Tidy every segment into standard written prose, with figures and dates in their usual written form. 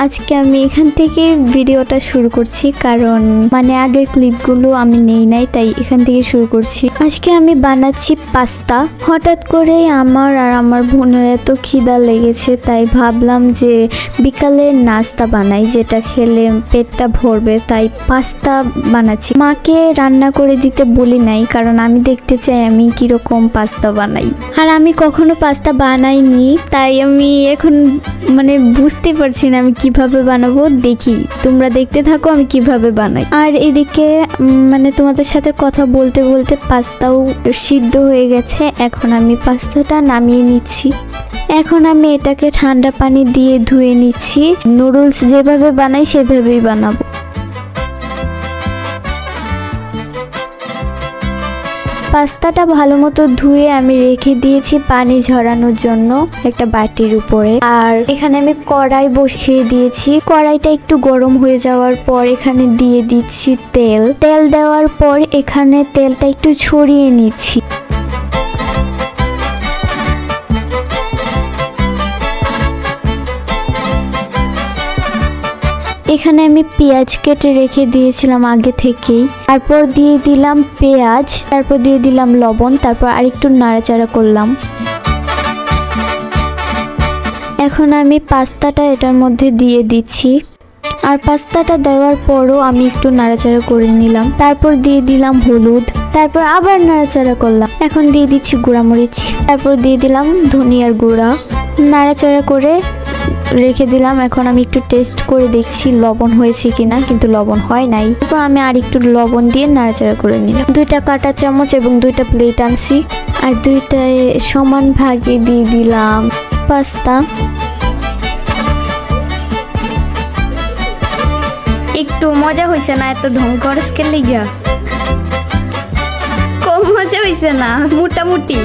আজকে আমি এখান থেকে ভিডিওটা শুরু করছি, কারণ মানে আগের ক্লিপগুলো আমি নেই নাই, তাই এখান থেকে শুরু করছি। আজকে আমি বানাচ্ছি পাস্তা। হঠাৎ করে আমার আর আমার বোনের এত খিদা লেগেছে, তাই ভাবলাম যে বিকালে নাস্তা বানাই, যেটা খেলে পেটটা ভরবে, তাই পাস্তা বানাচ্ছি। মাকে রান্না করে দিতে বলি নাই, কারণ আমি দেখতে চাই আমি কিরকম পাস্তা বানাই। আর আমি কখনো পাস্তা বানাইনি, তাই আমি এখন মানে বুঝতে পারছি না আমি কিভাবে বানাবো। দেখি, তোমরা দেখতে থাকো আমি কিভাবে বানাই। আর এদিকে মানে তোমাদের সাথে কথা বলতে বলতে পাস্তাও সিদ্ধ হয়ে গেছে। এখন আমি পাস্তাটা নামিয়ে নিচ্ছি। এখন আমি এটাকে ঠান্ডা পানি দিয়ে ধুয়ে নিচ্ছি। নুডলস যেভাবে বানাই সেভাবেই বানাবো। পাস্তাটা ভালো মতো ধুয়ে আমি রেখে দিয়েছি পানি ঝরানোর জন্য একটা বাটির উপরে। আর এখানে আমি কড়াই বসিয়ে দিয়েছি। কড়াইটা একটু গরম হয়ে যাওয়ার পর এখানে দিয়ে দিচ্ছি তেল। তেল দেওয়ার পর এখানে তেলটা একটু ছড়িয়ে নিচ্ছি। এখানে আমি পেঁয়াজ কেটে রেখে দিয়েছিলাম আগে থেকেই। তারপর দিয়ে দিলাম পেঁয়াজ, তারপর দিয়ে দিলাম লবণ, তারপর আরেকটু নাড়াচাড়া করলাম। এখন আমি পাস্তাটা এটার মধ্যে দিয়ে দিচ্ছি। আর পাস্তাটা দেওয়ার পরও আমি একটু নাড়াচাড়া করে নিলাম। তারপর দিয়ে দিলাম হলুদ, তারপর আবার নাড়াচাড়া করলাম। এখন দিয়ে দিচ্ছি গুঁড়ামরিচ, তারপর দিয়ে দিলাম ধনিয়ার গুঁড়া। নাড়াচাড়া করে রেখে দিলাম। এখন আমি একটু টেস্ট করে দেখছি লবণ হয়েছে কিনা, কিন্তু লবণ হয় নাই। তারপর আমি আর একটু লবণ দিয়ে নাড়াচাড়া করে নিলাম। 2টা কাঁটা চামচ এবং 2টা প্লেট আনছি, আর 2টায় সমান ভাগে দিয়ে দিলাম পাস্তা। একটু মজা হয়েছে না? এত ঢং করস কে লিগা? কম মজা হয়েছে না? মোটামুটি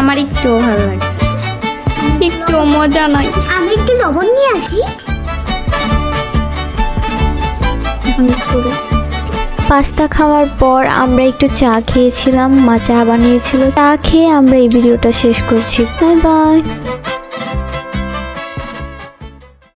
আমার একটু ভালো লাগছে, একটু মজা নাই। আমি একটু লবণ নিয়ে আসি। পাস্তা খাওয়ার পর আমরা একটু চা খেয়েছিলাম। মা চা বানিয়েছিল। চা খেয়ে আমরা এই ভিডিওটা শেষ করছি। Bye bye.